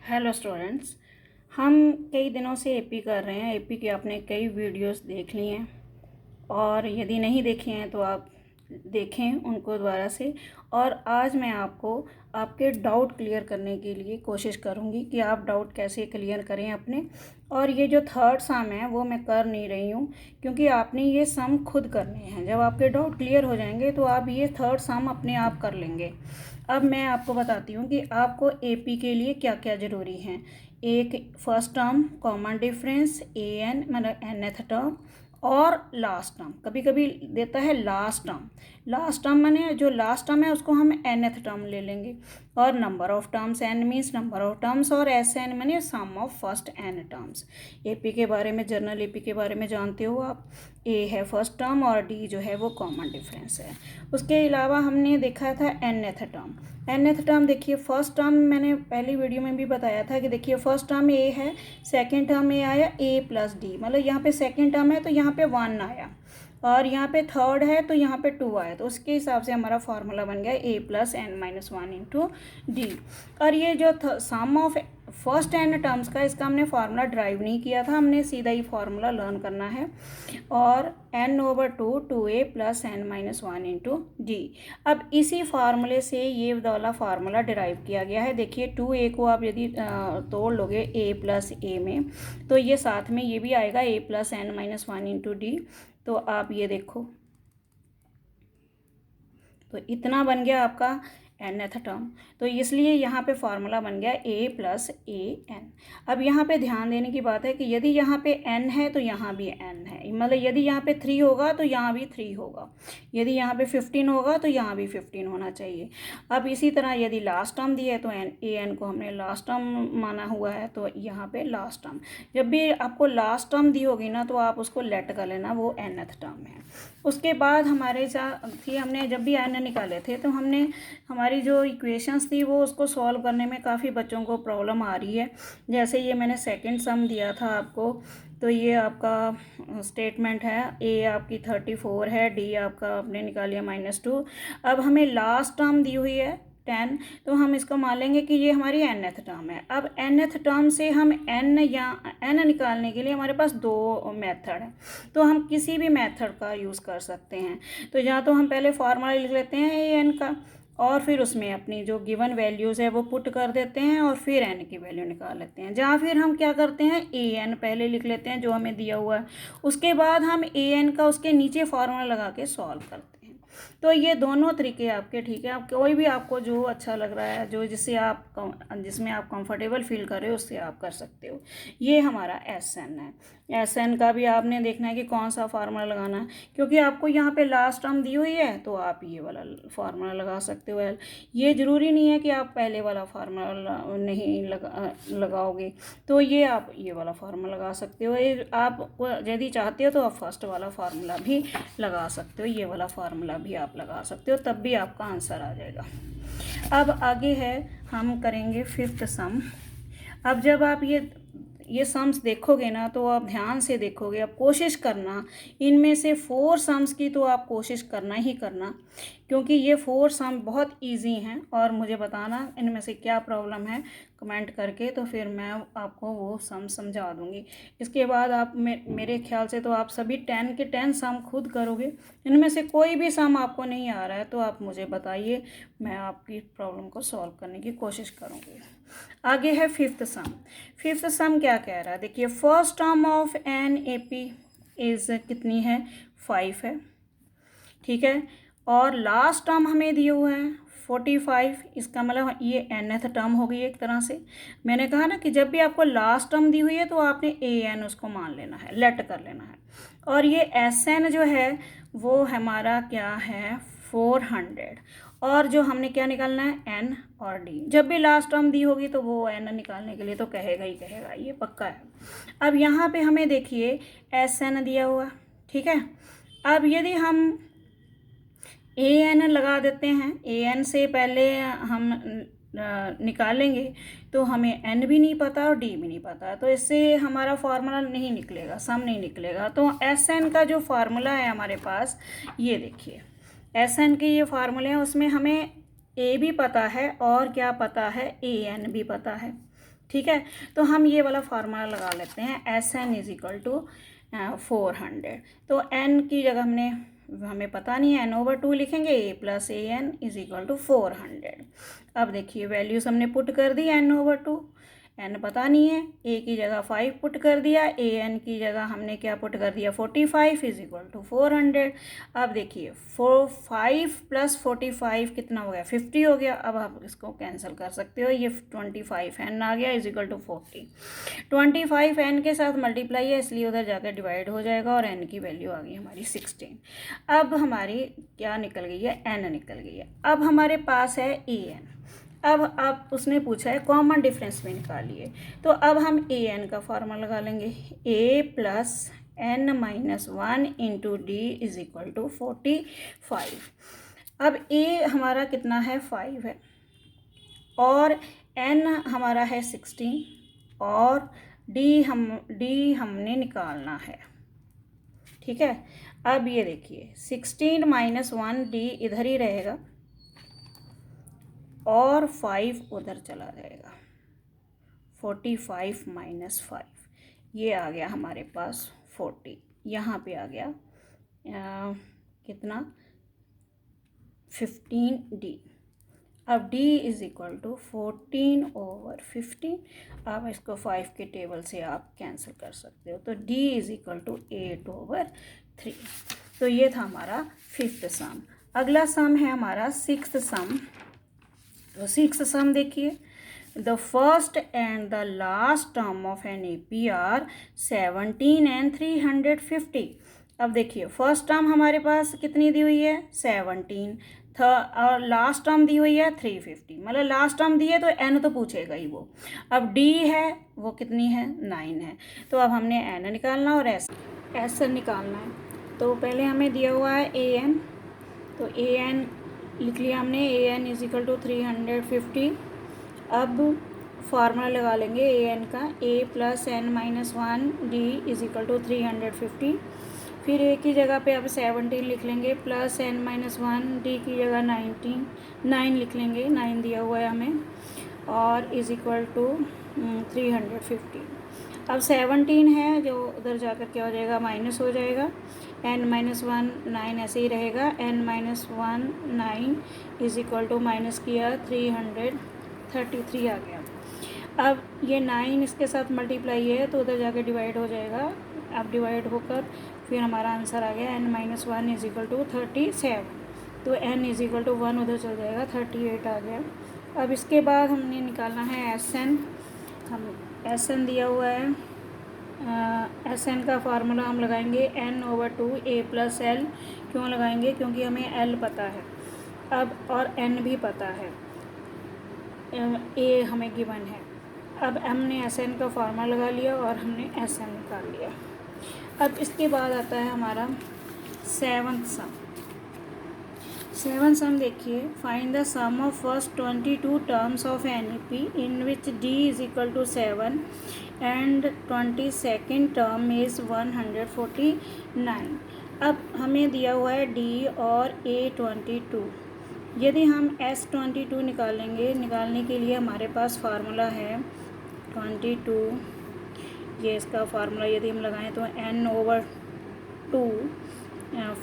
Hello students. हम कई दिनों से एपी कर रहे हैं। एपी के आपने कई वीडियोस देख लिए हैं और यदि नहीं देखे हैं तो आप देखें उनको दोबारा से। और आज मैं आपको आपके डाउट क्लियर करने के लिए कोशिश करूंगी कि आप डाउट कैसे क्लियर करें अपने। और ये जो थर्ड सम है वो मैं कर नहीं रही हूँ क्योंकि आपने ये सम खुद करने हैं। जब आपके डाउट क्लियर हो जाएंगे तो आप ये थर्ड सम अपने आप कर लेंगे। अब मैं आपको बताती हूँ कि आपको एपी के लिए क्या क्या ज़रूरी है। एक first term, common difference, A N मतलब nth टर्म, और लास्ट टर्म। कभी कभी देता है लास्ट टर्म। लास्ट टर्म माने जो लास्ट टर्म है उसको हम nth टर्म ले लेंगे। और number of terms, n means number of terms, और एस एन माने sum of first n terms. AP के बारे में, जनरल एपी के बारे में जानते हो आप। ए है फर्स्ट टर्म और डी जो है वो कॉमन डिफरेंस है। उसके अलावा हमने देखा था nth टर्म। nth टर्म देखिए, फर्स्ट टर्म मैंने पहली वीडियो में भी बताया था कि देखिए फर्स्ट टर्म ए है, सेकंड टर्म में आया a प्लस डी, मतलब यहाँ पे सेकंड टर्म है तो यहाँ पे 1 आया, और यहाँ पे थर्ड है तो यहाँ पे 2 आया, तो उसके हिसाब से हमारा फार्मूला बन गया a plus n minus 1 into D. और ये जो सम ऑफ फर्स्ट n टर्म्स का, इसका हमने फार्मूला ड्राइव नहीं किया था, हमने सीधा ही फार्मूला लर्न करना है। और n/2 2a plus n minus 1 into D. अब इसी फार्मूले से ये वाला फार्मूला डिराइव किया गया है। देखिए 2a को आप यदि तोड़ लोगे a प्लस a में तो ये साथ में ये भी आएगा a plus n minus 1 into D. तो आप ये देखो, तो इतना बन गया आपका nth टर्म। तो इसलिए यहाँ पे फार्मूला बन गया a प्लस ए एन। अब यहाँ पे ध्यान देने की बात है कि यदि यहाँ पे n है तो यहाँ भी n है, मतलब यदि यहाँ पे 3 होगा तो यहाँ भी 3 होगा, यदि यहाँ पे 15 होगा तो यहाँ भी 15 होना चाहिए। अब इसी तरह यदि लास्ट टर्म दी है तो an को हमने लास्ट टर्म माना हुआ है, तो यहाँ पे लास्ट टर्म। जब भी आपको लास्ट टर्म दी होगी ना तो आप उसको लेट कर लेना, वो nth टर्म है। उसके बाद हमारे साथ थी, हमने जब भी n निकाले थे तो हमने हमारी जो इक्वेशंस थी वो उसको सॉल्व करने में काफ़ी बच्चों को प्रॉब्लम आ रही है। जैसे ये मैंने सेकंड सम दिया था आपको, तो ये आपका स्टेटमेंट है, ए आपकी 34 है, डी आपका आपने निकालिया -2। अब हमें लास्ट टर्म दी हुई है 10, तो हम इसको मान लेंगे कि ये हमारी nth टर्म है। अब nth टर्म से हम n या n निकालने के लिए हमारे पास दो मेथड है, तो हम किसी भी मेथड का यूज़ कर सकते हैं। तो या तो हम पहले फार्मूला लिख लेते हैं an का, और फिर उसमें अपनी जो गिवन वैल्यूज़ है वो पुट कर देते हैं और फिर n की वैल्यू निकाल लेते हैं। या फिर हम क्या करते हैं, an पहले लिख लेते हैं जो हमें दिया हुआ है, उसके बाद हम an का उसके नीचे फार्मूला लगा के सॉल्व करते हैं। तो ये दोनों तरीके आपके ठीक है। आप कोई भी आपको जो अच्छा लग रहा है, जो जिसमें आप कंफर्टेबल फील कर रहे हो उससे आप कर सकते हो। ये हमारा SN है। SN का भी आपने देखना है कि कौन सा फार्मूला लगाना है, क्योंकि आपको यहाँ पे लास्ट टर्म दी हुई है तो आप ये वाला फार्मूला लगा सकते हो। ये ज़रूरी नहीं है कि आप पहले वाला फार्मूला नहीं लगाओगे, तो ये आप ये वाला फार्मूला लगा सकते हो। आप यदि चाहते हो तो आप फर्स्ट वाला फार्मूला भी लगा सकते हो, ये वाला फार्मूला भी आप लगा सकते हो, तब भी आपका आंसर आ जाएगा। अब आगे है, हम करेंगे फिफ्थ सम। अब जब आप ये सम्स देखोगे ना तो आप ध्यान से देखोगे, आप कोशिश करना इनमें से 4 सम्स की तो आप कोशिश करना ही करना, क्योंकि ये 4 सम बहुत इजी हैं। और मुझे बताना इनमें से क्या प्रॉब्लम है कमेंट करके, तो फिर मैं आपको वो सम समझा दूँगी। इसके बाद आप मेरे ख्याल से तो आप सभी 10 के 10 सम खुद करोगे। इनमें से कोई भी सम आपको नहीं आ रहा है तो आप मुझे बताइए, मैं आपकी प्रॉब्लम को सॉल्व करने की कोशिश करूँगी। आगे है फिफ्थ सम। फिफ्थ सम क्या कह रहा है, देखिए first term of an A P is कितनी है, 5 है, ठीक है। और लास्ट टर्म हमें दिए हुए हैं 45, इसका मतलब ये nth टर्म हो गई एक तरह से। मैंने कहा ना कि जब भी आपको लास्ट टर्म दी हुई है तो आपने an उसको मान लेना है, लेट कर लेना है। और ये SN जो है वो हमारा क्या है, 400। और जो हमने क्या निकालना है, n और d। जब भी लास्ट टर्म दी होगी तो वो n निकालने के लिए तो कहेगा ही कहेगा, ये पक्का है। अब यहाँ पे हमें देखिए SN दिया हुआ, ठीक है। अब यदि हम an लगा देते हैं, an से पहले हम निकालेंगे तो हमें n भी नहीं पता और d भी नहीं पता, तो इससे हमारा फार्मूला नहीं निकलेगा, सम नहीं निकलेगा। तो SN का जो फार्मूला है हमारे पास, ये देखिए SN के ये फार्मूले हैं, उसमें हमें a भी पता है और क्या पता है, an भी पता है, ठीक है। तो हम ये वाला फार्मूला लगा लेते हैं, S N is equal to 400। तो एन की जगह हमें पता नहीं है, n/2 लिखेंगे, a plus a n is equal to 400। अब देखिए वैल्यूज़ हमने पुट कर दी, n/2, n पता नहीं है, a की जगह 5 पुट कर दिया, a n की जगह हमने क्या पुट कर दिया 45 इज इक्वल टू 400। अब देखिए 5 प्लस 45 कितना हो गया 50 हो गया। अब आप इसको कैंसिल कर सकते हो, ये 25n आ गया इज इक्वल टू 40। 25n के साथ मल्टीप्लाई है इसलिए उधर जाकर डिवाइड हो जाएगा और n की वैल्यू आ गई हमारी 16। अब हमारी क्या निकल गई है, n निकल गई है। अब हमारे पास है a n। अब उसने पूछा है कॉमन डिफरेंस में निकालिए, तो अब हम ए एन का फार्मूला लगा लेंगे, a plus n minus 1 into d is equal to 45। अब ए हमारा कितना है 5 है और एन हमारा है 16 और डी हमने निकालना है। ठीक है। अब ये देखिए 16 माइनस 1 डी इधर ही रहेगा और 5 उधर चला जाएगा, 45 माइनस 5 ये आ गया हमारे पास 40। यहाँ पे आ गया कितना 15d। अब d इज इक्वल टू 14/15। अब इसको 5 के टेबल से आप कैंसिल कर सकते हो, तो d इज इक्वल टू 8/3। तो ये था हमारा 5th सम। अगला सम है हमारा 6th सम। तो 6th सम देखिए, the first and the last term of an A P are 17 and 350। अब देखिए फर्स्ट टर्म हमारे पास कितनी दी हुई है 17 और लास्ट टर्म दी हुई है 350, मतलब लास्ट टर्म दी है तो एन तो पूछेगा ही वो। अब डी है वो कितनी है 9 है, तो अब हमने एन निकालना और एस निकालना है। तो पहले हमें दिया हुआ है ए एन, तो ए एन लिख लिया हमने, a n is equal to 350। अब फार्मूला लगा लेंगे ए एन का, a plus n minus 1 d is equal to 350। फिर ए की जगह पे अब 17 लिख लेंगे, प्लस एन माइनस 1 डी की जगह 9 लिख लेंगे, 9 दिया हुआ है हमें, और इज इक्वल टू 350। अब 17 है जो उधर जाकर क्या हो जाएगा माइनस हो जाएगा, n माइनस 1 9 ऐसे ही रहेगा, n minus 1 9 is equal to minus किया 333 आ गया। अब ये 9 इसके साथ मल्टीप्लाई है तो उधर जाकर डिवाइड हो जाएगा। अब डिवाइड होकर फिर हमारा आंसर आ गया n minus 1 is equal to 37। तो n इज इक्वल टू 1 उधर चल जाएगा, 38 आ गया। अब इसके बाद हमने निकालना है एस एन। हम एस एन दिया हुआ है, एस एन का फार्मूला हम लगाएंगे n/2 a प्लस एल। क्यों लगाएंगे, क्योंकि हमें एल पता है अब और एन भी पता है, ए हमें गिवन है। अब हमने एस एन का फार्मूला लगा लिया और हमने एस एन निकाल लिया। अब इसके बाद आता है हमारा 7th सम। 7th सम देखिए, find the sum of first 22 terms of an A P in which D is equal to 7 and 22nd term is 149। अब हमें दिया हुआ है डी और A22। यदि हम S22 निकालेंगे, निकालने के लिए हमारे पास फार्मूला है 22, ये इसका फार्मूला यदि हम लगाएं तो n/2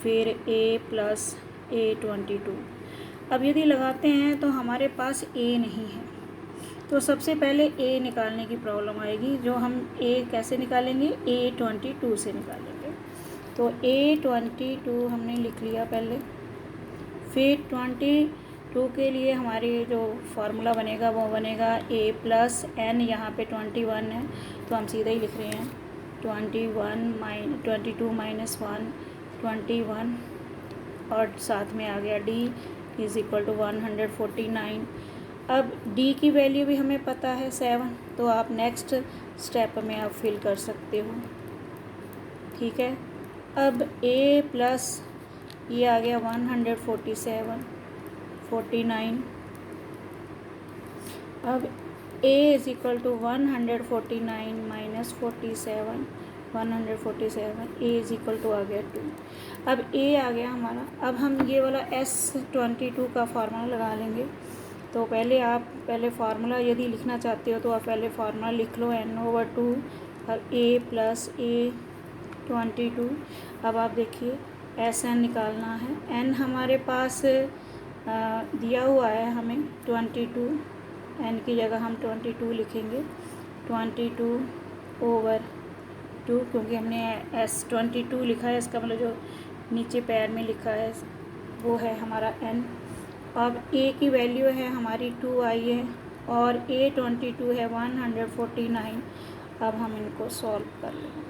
फिर a प्लस A22। अब यदि लगाते हैं तो हमारे पास a नहीं है, तो सबसे पहले a निकालने की प्रॉब्लम आएगी। जो हम a कैसे निकालेंगे, A22 से निकालेंगे। तो A22 हमने लिख लिया पहले, फिर 22 के लिए हमारी जो फार्मूला बनेगा वो बनेगा a प्लस n, यहाँ पे 21 है तो हम सीधा ही लिख रहे हैं 22 माइनस 1 21, और साथ में आ गया d इज़ इक्वल टू 149। अब d की वैल्यू भी हमें पता है 7, तो आप नेक्स्ट स्टेप में आप फिल कर सकते हो। ठीक है। अब a प्लस ये आ गया 147 49। अब a is equal to 149 minus 47 147, a is equal to आ गया 2। अब a आ गया हमारा। अब हम ये वाला S22 का फार्मूला लगा लेंगे, तो पहले फार्मूला यदि लिखना चाहते हो तो आप पहले फार्मूला लिख लो n/2 और a + a 22। अब आप देखिए Sn निकालना है। n हमारे पास दिया हुआ है हमें 22, n की जगह हम 22 लिखेंगे, 22/2 क्योंकि हमने S22 लिखा है, इसका मतलब जो नीचे पैर में लिखा है वो है हमारा n। अब a की वैल्यू है हमारी 2 आई है और a22 है 149। अब हम इनको सॉल्व कर लेंगे।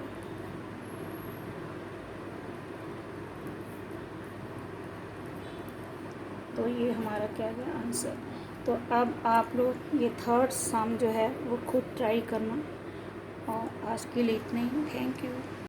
तो ये हमारा क्या है आंसर। तो अब आप लोग ये थर्ड सम जो है वो खुद ट्राई करना। और आज के लिए इतना ही। Thank you.